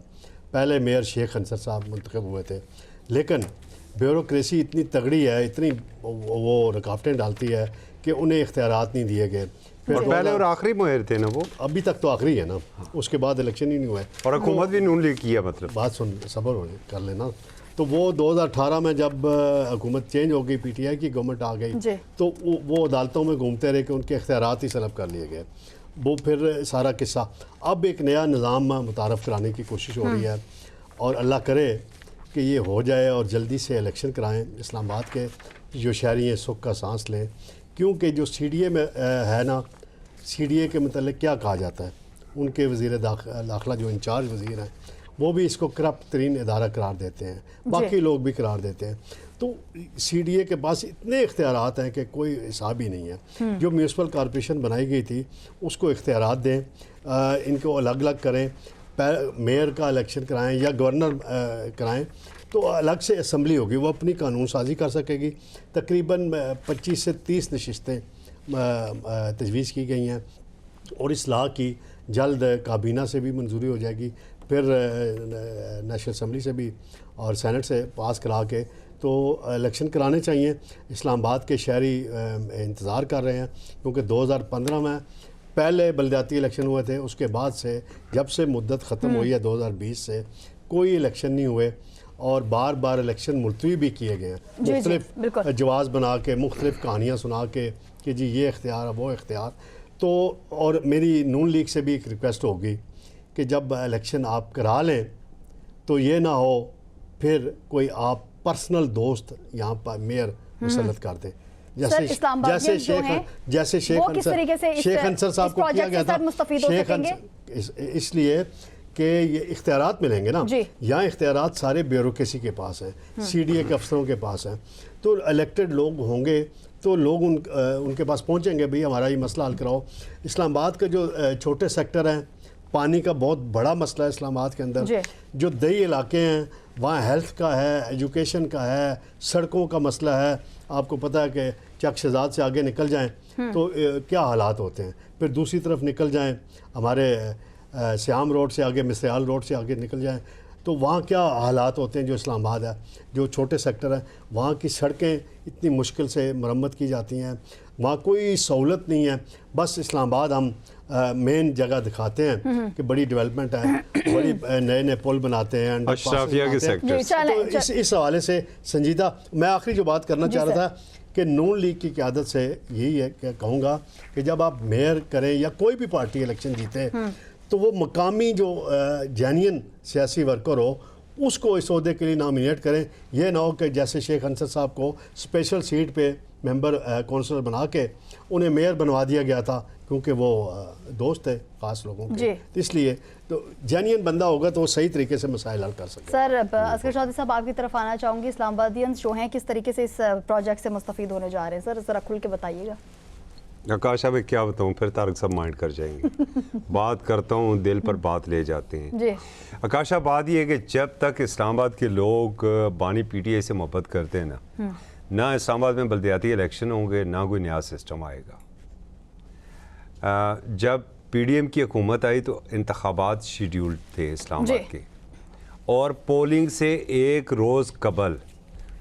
पहले मेयर शेख अंसर साहब मुंतखब हुए थे, लेकिन ब्यूरोक्रेसी इतनी तगड़ी है, इतनी वो रुकावटें डालती है कि उन्हें इख्तियारात नहीं दिए गए। और पहले और आखिरी मुहर थे ना, वो अभी तक तो आखिरी है ना, उसके बाद इलेक्शन ही नहीं हुआ है। और हुकूमत भी नून लीग की है, मतलब बात सुन, सब्र कर लेना। तो वो 2018 में जब हुकूमत चेंज हो गई, PTI की गवर्नमेंट आ गई, तो वो अदालतों में घूमते रहे कि उनके इख्तियारात ही सलब कर लिए गए। वो फिर सारा किस्सा, अब एक नया निज़ाम मुतारफ़ कराने की कोशिश हो रही है। और अल्लाह करे कि ये हो जाए और जल्दी से इलेक्शन कराएं, इस्लामाबाद के जो शहरी हैं सुख का सांस लें। क्योंकि जो CDA में है ना, CDA के मतलब क्या कहा जाता है, उनके वज़ीर दाखिला जो इंचार्ज वज़ीर हैं वो भी इसको करप्ट तरीन इदारा करार देते हैं, बाकी लोग भी करार देते हैं। तो CDA के पास इतने इख्तियारात हैं कि कोई हिसाब ही नहीं है। जो म्यूनसिपल कॉरपोरेशन बनाई गई थी उसको इख्तियारात दें, इनको अलग अलग करें, मेयर का इलेक्शन कराएं या गवर्नर कराएं, तो अलग से असम्बली होगी, वो अपनी कानून साजी कर सकेगी। तकरीबन 25 से 30 नशिस्तें तजवीज़ की गई हैं और इस लॉ की जल्द काबीना से भी मंजूरी हो जाएगी, फिर नेशनल असम्बली से भी और सेनेट से पास करा के तो इलेक्शन कराने चाहिए। इस्लामाबाद के शहरी इंतज़ार कर रहे हैं क्योंकि 2015 में पहले बलदियाती इलेक्शन हुए थे, उसके बाद से जब से मुद्दत ख़त्म हुई है 2020 से कोई इलेक्शन नहीं हुए और बार बार इलेक्शन मुलतवी भी किए गए हैं, मुख्तलिफ जवाज़ बना के, मुख्तलिफ कहानियाँ सुना के कि जी ये इख्तियार वो इख्तियार। तो और मेरी नून लीग से भी एक रिक्वेस्ट होगी कि जब इलेक्शन आप करा लें तो ये ना हो फिर कोई आप पर्सनल दोस्त यहाँ पर मेयर मुसल्लत कर दें, जैसे शेख अंसर साहब को किया गया था। शेख अंसर इसलिए कि ये इख्तियारात मिलेंगे ना, यहाँ इख्तियारात सारे ब्यूरोक्रेसी के पास हैं, CDA के अफसरों के पास हैं, तो इलेक्टेड लोग होंगे तो लोग उनके पास पहुँचेंगे, भाई हमारा ये मसला हल कराओ। इस्लामाबाद के जो छोटे सेक्टर हैं, पानी का बहुत बड़ा मसला है इस्लामाबाद के अंदर। जो दही इलाके हैं वहाँ हेल्थ का है, एजुकेशन का है, सड़कों का मसला है। आपको पता है कि चक शहजाद से आगे निकल जाएं तो क्या हालात होते हैं, फिर दूसरी तरफ निकल जाएं हमारे श्याम रोड से आगे, मिसरियाल रोड से आगे निकल जाएं तो वहाँ क्या हालात होते हैं। जो इस्लामाबाद है, जो छोटे सेक्टर हैं, वहाँ की सड़कें इतनी मुश्किल से मरम्मत की जाती हैं, वहाँ कोई सहूलत नहीं है। बस इस्लामाबाद हम मेन जगह दिखाते हैं कि बड़ी डेवलपमेंट है, बड़ी नए नए पुल बनाते हैं, अशराफिया के सेक्टर। तो इस हवाले से संजीदा मैं आखिरी जो बात करना चाह रहा था कि नून लीग की क़यादत से यही है कि कहूँगा कि जब आप मेयर करें या कोई भी पार्टी इलेक्शन जीते तो वो मकामी जो जेन्युइन सियासी वर्कर हो उसको इस ओहदे के लिए नॉमिनेट करें। यह ना हो कि जैसे शेख अंसर साहब को स्पेशल सीट पे मेंबर कौंसलर बना के उन्हें मेयर बनवा दिया गया था क्योंकि वो दोस्त है ख़ास लोगों के, तो इसलिए तो जेन्युइन बंदा होगा तो वो सही तरीके से मसाइल हल कर सके। सर असगर चौधरी साहब आपकी तरफ आना चाहूँगी, इस्लामाबादियंस जो हैं किस तरीके से इस प्रोजेक्ट से मुस्तफ़ीद होने जा रहे हैं, सर ज़रा खुल के बताइएगा। आकाशा में क्या बताऊँ, फिर तारक साहब माइंड कर जाएंगे। बात करता हूँ दिल पर बात ले जाते हैं जी। आकाशा, बात ये है कि जब तक इस्लामाबाद के लोग बानी PTI से मोहब्बत करते हैं ना इस्लामाबाद में बल्दियाती इलेक्शन होंगे, ना कोई नया सिस्टम आएगा। जब PDM की हुकूमत आई तो इंतखाबात शेड्यूल्ड थे इस्लामाबाद के, और पोलिंग से एक रोज़ कबल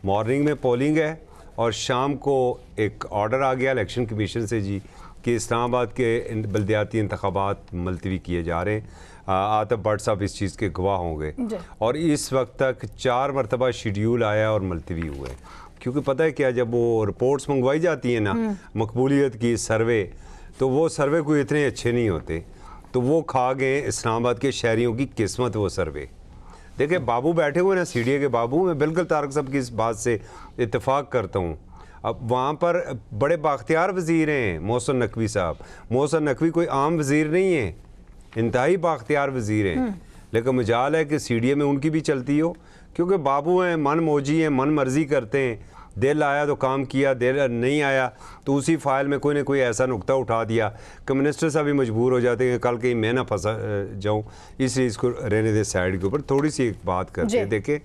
मॉर्निंग में पोलिंग है और शाम को एक ऑर्डर आ गया इलेक्शन कमीशन से जी कि इस्लामाबाद के बल्दियाती इंतखाबात मुलतवी किए जा रहे हैं। आतफ भट्ट साहब इस चीज़ के गवाह होंगे। और इस वक्त तक 4 मरतबा शेड्यूल आया और मुलतवी हुए, क्योंकि पता है क्या, जब वो रिपोर्ट्स मंगवाई जाती हैं ना मकबूलियत की सर्वे, तो वो सर्वे कोई इतने अच्छे नहीं होते, तो वो खा गए इस्लामाबाद के शहरियों की किस्मत वो सर्वे। देखिए बाबू बैठे हुए ना CDA के बाबू, मैं बिल्कुल तारक साहब की इस बात से इत्तेफाक करता हूँ। अब वहाँ पर बड़े बाख्तियार वज़ीर हैं मोहसिन नकवी साहब। मोहसिन नकवी कोई आम वज़ीर नहीं है, इंतहाई बाख्तियार वज़ीर हैं, लेकिन मजाल है कि CDA में उनकी भी चलती हो, क्योंकि बाबू हैं, मन मौजी हैं, मन मर्जी करते हैं। दिल आया तो काम किया, दिल नहीं आया तो उसी फाइल में कोई ना कोई ऐसा नुक्ता उठा दिया कि मिनिस्टर साहब भी मजबूर हो जाते हैं कल कहीं मैं ना फंसा जाऊं, इसलिए इसको रहने दे साइड के ऊपर। थोड़ी सी एक बात करते हैं। देखें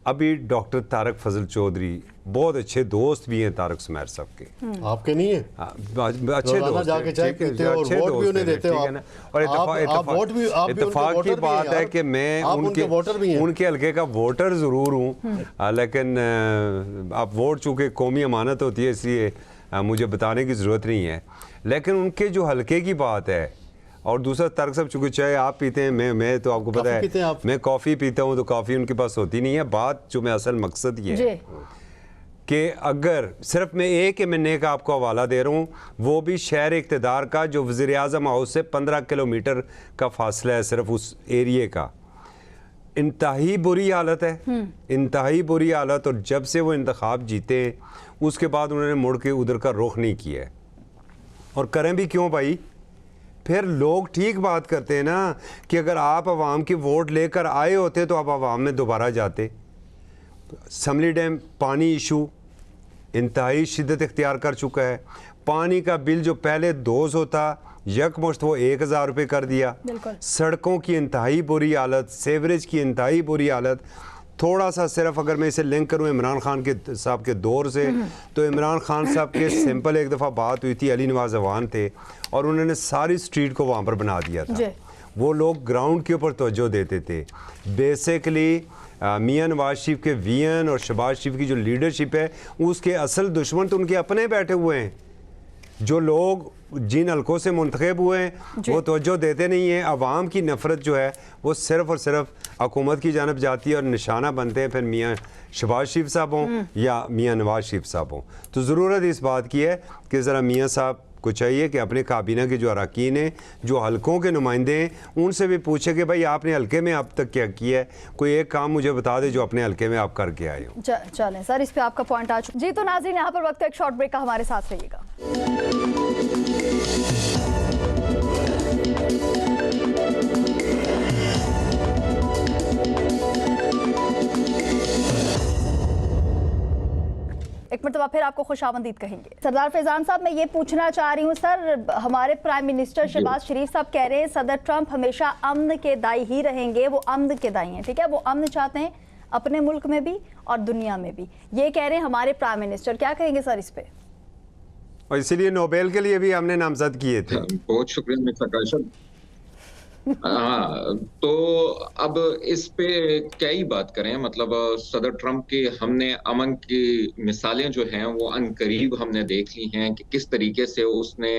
अभी डॉक्टर तारक फजल चौधरी बहुत अच्छे दोस्त भी हैं तारक सुमैर साहब के, आपके नहीं है? अच्छे दोस्त हैं, अच्छे दोस्त हैं, और इत्तेफाक की बात है कि मैं उनके हल्के का वोटर ज़रूर हूँ, लेकिन आप वोट चूँकि कौमी अमानत होती है इसलिए मुझे बताने की ज़रूरत नहीं है। लेकिन उनके जो हल्के की बात है, और दूसरा तारक साहब चूँकि चाय आप पीते हैं, मैं तो आपको पता है मैं कॉफ़ी पीता हूँ, तो कॉफ़ी उनके पास होती नहीं है। बात जो मैं असल मकसद ये है कि अगर सिर्फ मैं एक MNA का आपको हवाला दे रहा हूँ, वो भी शहर इक़्तिदार का जो वज़ीर आज़म हाउस से 15 किलोमीटर का फासला है सिर्फ उस एरिए का। इंतहाई बुरी हालत है, इंतहाई बुरी हालत। और जब से वो इंतखाब जीते उसके बाद उन्होंने मुड़ के उधर का रुख नहीं किया है। और करें भी क्यों भाई? फिर लोग ठीक बात करते हैं ना कि अगर आप आवाम की वोट लेकर आए होते तो आप आवाम में दोबारा जाते। समली डैम पानी इशू इंतहाई शिद्दत इख्तियार कर चुका है। पानी का बिल जो पहले 200 था यकमुश्त वो 1000 रुपये कर दिया। सड़कों की इंतहाई बुरी हालत, सेवरेज की इंतहाई बुरी हालत। थोड़ा सा सिर्फ अगर मैं इसे लिंक करूँ इमरान खान के साहब के दौर से, तो इमरान खान साहब के सिंपल एक दफ़ा बात हुई थी, अली नवाज अवान थे और उन्होंने सारी स्ट्रीट को वहाँ पर बना दिया था। वो लोग ग्राउंड के ऊपर तवज्जो देते थे। बेसिकली मियां नवाज शरीफ के वीएन और शहबाज शरीफ की जो लीडरशिप है उसके असल दुश्मन तो उनके अपने बैठे हुए हैं। जो लोग जिन हल्कों से मुंतखब हुए हैं वो तवज्जो देते नहीं हैं। अवाम की नफ़रत जो है वो सिर्फ़ और सिर्फ हुकूमत की जानब जाती है और निशाना बनते हैं फिर मियाँ शहबाज शरीफ साहब हों या मियाँ नवाज शरीफ साहब हों। तो ज़रूरत इस बात की है कि ज़रा मियाँ साहब को चाहिए कि अपने काबीना के जो अरकान हैं, जो हलकों के नुमाइंदे हैं, उनसे भी पूछे कि भाई आपने हल्के में अब तक क्या किया है। कोई एक काम मुझे बता दे जो अपने हल्के में आप करके आए हो। चलें सर, इस पे आपका पॉइंट आ चुका। जी तो नाज़रीन, यहाँ पर वक्त एक शॉर्ट ब्रेक का, हमारे साथ रहिएगा। एक मरतबा फिर आपको खुशामदीद कहेंगे। सरदार फैजान साहब, मैं ये पूछना चाह रही हूँ सर, हमारे प्राइम मिनिस्टर शहबाज शरीफ साहब कह रहे हैं सदर ट्रंप हमेशा अमन के दाई ही रहेंगे। वो अमन के दाई हैं, ठीक है, वो अमन चाहते हैं अपने मुल्क में भी और दुनिया में भी। ये कह रहे हैं हमारे प्राइम मिनिस्टर, क्या कहेंगे सर इस पे? और इसीलिए नोबेल के लिए भी हमने नामजद किए थे। बहुत शुक्रिया मिस्टर काशम। हाँ, तो अब इस पे क्या ही बात करें। मतलब सदर ट्रंप के हमने अमन की मिसालें जो हैं वो अनकरीब हमने देख ली हैं कि किस तरीके से उसने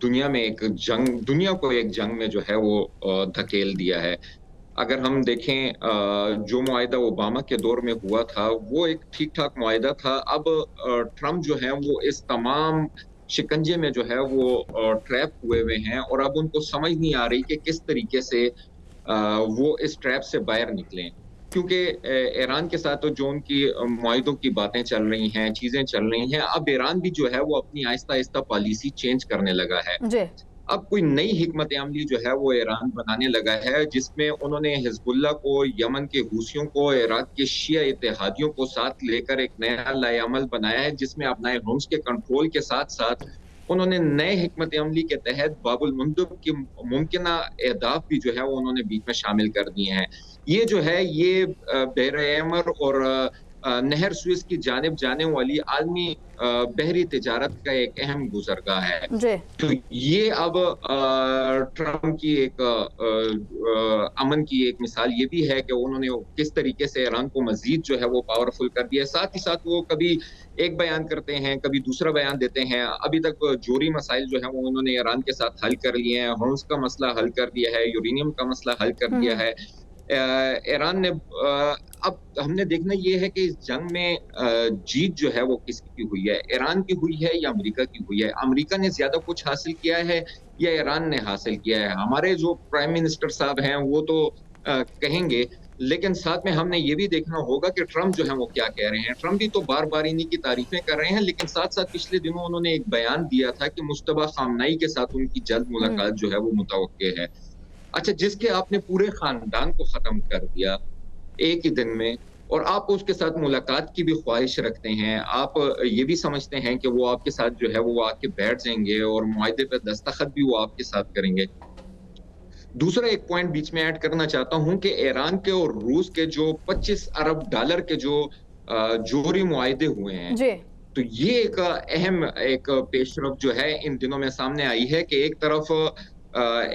दुनिया को एक जंग में जो है वो धकेल दिया है। अगर हम देखें जो मुआहिदा ओबामा के दौर में हुआ था वो एक ठीक ठाक मुआहिदा था। अब ट्रंप जो है वो इस तमाम शिकंजे में जो है वो ट्रैप हुए हैं और अब उनको समझ नहीं आ रही कि किस तरीके से वो इस ट्रैप से बाहर निकलें। क्योंकि ईरान के साथ तो जो उनकी मुआहिदों की बातें चल रही हैं, चीजें चल रही हैं, अब ईरान भी जो है वो अपनी आहिस्ता आहिस्ता पॉलिसी चेंज करने लगा है। अब कोई नई हिकमत अमली जो है वो ईरान बनाने लगा है, जिसमें उन्होंने हिजबुल्लाह को, यमन के हूसियों को, इराक के शिया इत्तेहादियों को साथ लेकर एक नया लाएअमल बनाया है, जिसमें अपना होम्स के कंट्रोल के साथ साथ उन्होंने नए हिकमत अमली के तहत बाबुल मंदब की मुमकिना अहदाफ भी जो है वो उन्होंने बीच में शामिल कर दिए हैं। ये जो है ये बहर-ए-अमर और नहर स्विस की जानिब जाने वाली आलमी बहरी तिजारत का एक अहम गुजरगाह है। तो ये अब ट्रंप की एक अमन की एक मिसाल ये भी है कि उन्होंने किस तरीके से ईरान को मजीद जो है वो पावरफुल कर दिया है। साथ ही साथ वो कभी एक बयान करते हैं, कभी दूसरा बयान देते हैं। अभी तक जोरी मसाइल जो है वो उन्होंने ईरान के साथ हल कर लिए हैं, हॉर्मुज़ का मसला हल कर दिया है, यूरेनियम का मसला हल कर दिया है। ईरान ने अब हमने देखना ये है कि इस जंग में जीत जो है वो किसकी हुई है, ईरान की हुई है या अमेरिका की हुई है। अमेरिका ने ज्यादा कुछ हासिल किया है या ईरान ने हासिल किया है? हमारे जो प्राइम मिनिस्टर साहब हैं वो तो कहेंगे, लेकिन साथ में हमने ये भी देखना होगा कि ट्रंप जो है वो क्या कह रहे हैं। ट्रंप भी तो बार बार इन्हीं की तारीफें कर रहे हैं, लेकिन साथ साथ पिछले दिनों उन्होंने एक बयान दिया था कि मुश्तबा खामनाई के साथ उनकी जल्द मुलाकात जो है वो मुतवक्के है। अच्छा, जिसके आपने पूरे खानदान को खत्म कर दिया एक ही दिन में, और आप उसके साथ मुलाकात की भी ख्वाहिश रखते हैं, आप ये भी समझते हैं कि वो आपके साथ जो है वो आके बैठ जाएंगे और मुआहदे पर दस्तखत भी वो आपके साथ करेंगे। दूसरा एक पॉइंट बीच में ऐड करना चाहता हूं कि ईरान के और रूस के जो 25 अरब डॉलर के जो जोहरी मुआहदे हुए हैं, तो ये एक अहम एक पेशरफ जो है इन दिनों में सामने आई है कि एक तरफ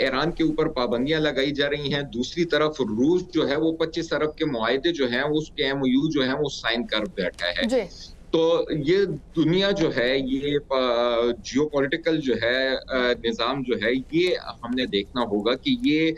ईरान के ऊपर पाबंदियां लगाई जा रही हैं, दूसरी तरफ रूस जो है वो 25 अरब के मुआहदे जो हैं उसके MOU जो है वो साइन कर बैठा है। तो ये दुनिया जो है, ये जियोपॉलिटिकल जो है निज़ाम जो है, ये हमने देखना होगा कि ये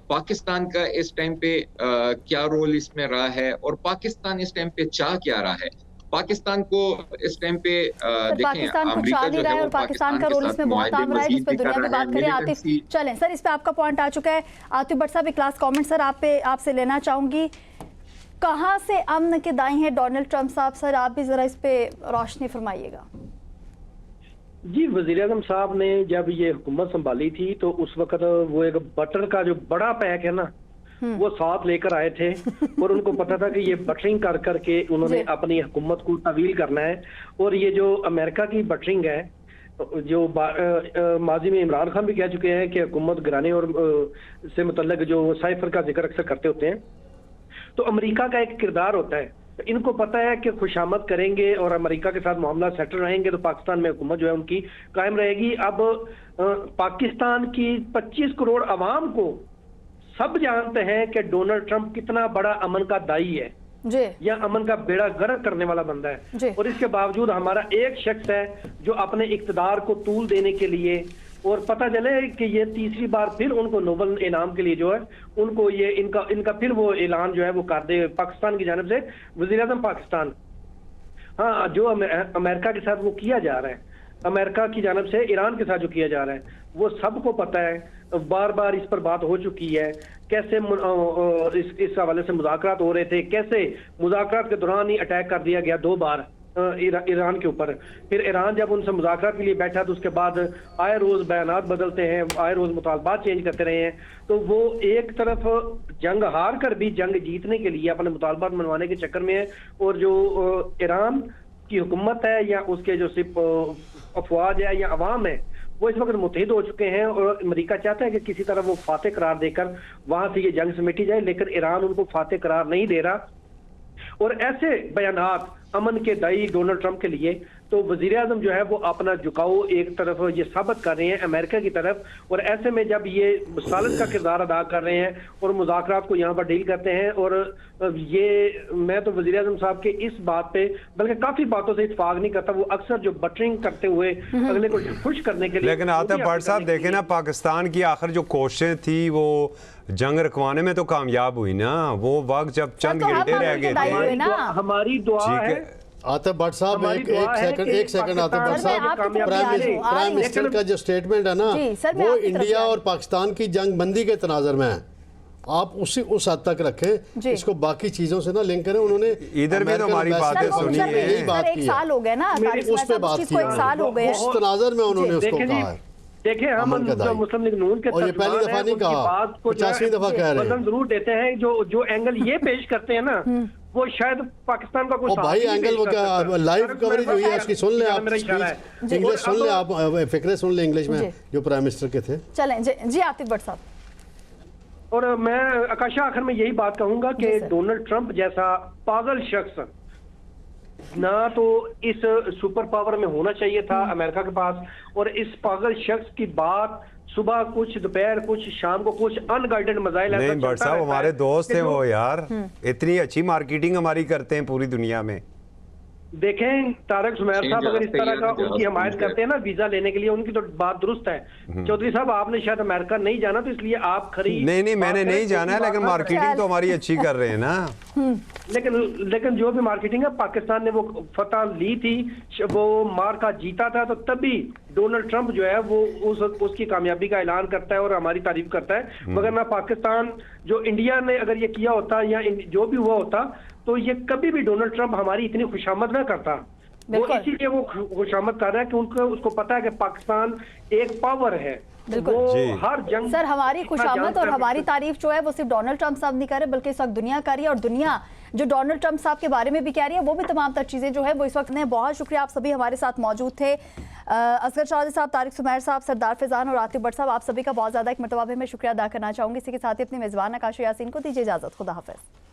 पाकिस्तान का इस टाइम पे क्या रोल इसमें रहा है और पाकिस्तान इस टाइम पे चाह क्या रहा है। पाकिस्तान को इस टाइम पे देखें, पाकिस्तान कुछ अमेरिका आ नहीं जो रहा है है वो और पाकिस्तान का के रोल साथ इसमें बहुत आम रहा है, जिस पे दुनिया में बात करें। आतिफ, चलें सर, इस पे आपका पॉइंट आ चुका है। आतिफ भट्ट साहब, एक लास्ट कमेंट सर आपसे लेना चाहूंगी, कहां से अमन के दाई हैं डोनाल्ड ट्रंप साहब? सर आप भी जरा इस पे रोशनी फरमाइएगा। जी, वज़ीर-ए-आज़म साहब ने जब ये हुकूमत संभाली थी तो उस वक्त वो एक बटर का जो बड़ा पैक है ना, वो साथ लेकर आए थे और उनको पता था कि ये बटरिंग कर करके उन्होंने अपनी हुकूमत को तवील करना है। और ये जो अमेरिका की बटरिंग है, जो माजी में इमरान खान भी कह चुके हैं कि हुकूमत गिराने और से मुतल्लिक जो साइफर का जिक्र अक्सर करते होते हैं, तो अमेरिका का एक किरदार होता है। इनको पता है कि खुशामद करेंगे और अमेरिका के साथ मामला सेटल रहेंगे तो पाकिस्तान में हुकूमत जो है उनकी कायम रहेगी। अब पाकिस्तान की 25 करोड़ आवाम को सब जानते हैं कि डोनाल्ड ट्रंप कितना बड़ा अमन का दाई है जी, या अमन का बेड़ा गर्क करने वाला बंदा है। और इसके बावजूद हमारा एक शख्स है जो अपने इक्तदार को तूल देने के लिए, और पता चले कि ये तीसरी बार फिर उनको नोबल इनाम के लिए जो है उनको ये इनका फिर वो ऐलान जो है वो कर दे पाकिस्तान की जानिब से, वज़ीर-ए-आज़म पाकिस्तान। हाँ, जो अमेरिका के साथ वो किया जा रहा है, अमेरिका की जानिब से ईरान के साथ जो किया जा रहा है, वो सबको पता है। बार बार इस पर बात हो चुकी है, कैसे इस हवाले से मुज़ाकरात हो रहे थे, कैसे मुज़ाकरात के दौरान ही अटैक कर दिया गया 2 बार ईरान के ऊपर। फिर ईरान जब उनसे मुज़ाकरात के लिए बैठा तो उसके बाद आए रोज बयानात बदलते हैं, आए रोज मुतालबात चेंज करते रहे हैं। तो वो एक तरफ जंग हार कर भी जंग जीतने के लिए अपने मुतालबात मनवाने के चक्कर में है, और जो ईरान की हुकूमत है या उसके जो सिर्फ अफवाज है या अवाम है, वो इस वक्त मुतहिद हो चुके हैं। और अमेरिका चाहता है कि किसी तरह वो फातेह करार देकर वहां से ये जंग समेटी जाए, लेकिन ईरान उनको फातेह करार नहीं दे रहा। और ऐसे बयानात अमन के दाई डोनाल्ड ट्रंप के लिए, तो वज़ीर-ए-आज़म जो है वो अपना झुकाव एक तरफ ये साबित कर रहे हैं अमेरिका की तरफ, और ऐसे में जब ये सालिस का किरदार अदा कर रहे हैं और मुज़ाकरात को यहाँ पर डील करते हैं, और ये मैं तो वज़ीर-ए-आज़म साहब के इस बात पे बल्कि काफी बातों से इत्फाक नहीं करता। वो अक्सर जो बटरिंग करते हुए अगले को खुश करने के लिए, लेकिन आतिफ भट्ट साहब देखें ना, पाकिस्तान की आखिर जो कोशिशें थी वो जंग रखवाने में तो कामयाब हुई ना। वो वक्त जब चंद घंटे रह गए थे। हमारी दुआ है। आतिफ भट्ट साहब एक सेकंड आतिफ भट्ट साहब, प्राइम मिनिस्टर का जो स्टेटमेंट है ना, वो इंडिया और पाकिस्तान की जंग बंदी के तनाजर में है। आप उस हद तक रखें, इसको बाकी चीजों से ना लिंक करें। उन्होंने इधर भी तो हमारी बातें सुनी है, यही बात की है, 1 साल हो गए ना, उस पे बात की, 1 साल हो गए, उस तनाजर में उन्होंने उसको कहा है। देखिए, हम मुस्लिम लीग नून के और ये पहली दफा नहीं कहा, 50वीं दफा कह रहे हैं, जरूर देते हैं। जो एंगल ये पेश करते हैं ना, वो शायद पाकिस्तान का कोई भाई एंगल वो क्या लाइव कवरेज हुई है उसकी, सुन ले आप, इंग्लिश सुन ले आप, फिक्रे सुन ले इंग्लिश में जो प्राइम मिनिस्टर के थे। चलें जी आतिफ भट्ट साहब। और मैं आकाशा आखिर में यही बात कहूंगा कि डोनाल्ड ट्रंप जैसा पागल शख्स ना तो इस सुपर पावर में होना चाहिए था अमेरिका के पास, और इस पागल शख्स की बात सुबह कुछ, दोपहर कुछ, शाम को कुछ अनगाइडेड मजाइल नहीं भट्ट साहब, हमारे दोस्त हैं वो यार, इतनी अच्छी मार्केटिंग हमारी करते हैं पूरी दुनिया में। देखें, तारक सुमैर साहब अगर इस तरह का उनकी हमायत करते हैं ना वीजा लेने के लिए, उनकी तो बात दुरुस्त है। चौधरी साहब, आपने शायद अमेरिका नहीं जाना, तो इसलिए आप खरीद नहीं मैंने नहीं जाना है, लेकिन मार्केटिंग तो हमारी अच्छी कर रहे हैं ना। लेकिन जो भी मार्केटिंग है, पाकिस्तान ने वो फतह ली थी, वो मार का जीता था, तो तभी डोनाल्ड ट्रंप जो है वो उसकी कामयाबी का ऐलान करता है और हमारी तारीफ करता है। मगर ना पाकिस्तान, जो इंडिया ने अगर ये किया होता या जो भी हुआ होता, तो ये कभी भी डोनाल्ड ट्रंप हमारी इतनी खुशामद ना करता। वो इसीलिए वो खुशामद कर रहा है कि उसको पता है कि पाकिस्तान एक पावर है। वो हर जंग, सर हमारी खुशामद और हमारी तारीफ जो है वो सिर्फ डोनाल्ड ट्रंप साहब नहीं कर रहे, बल्कि इस वक्त दुनिया कर रही है, और दुनिया जो डोनाल्ड ट्रंप साहब के बारे में भी कह रही है, वो भी तमाम तर चीज़ें जो है वो इस वक्त ने। बहुत शुक्रिया, आप सभी हमारे साथ मौजूद थे। असगर चौधरी साहब, तारिक सुमैर साहब, सरदार फैजान और आतिफ भट्ट साहब, आप सभी का बहुत ज़्यादा एक मरतबा में शुक्रिया अदा करना चाहूँगी। इसी के साथ ही अपने मेज़बान आकाश यासीन को दीजिए इजाज़त। खुदा हाफ़िज़।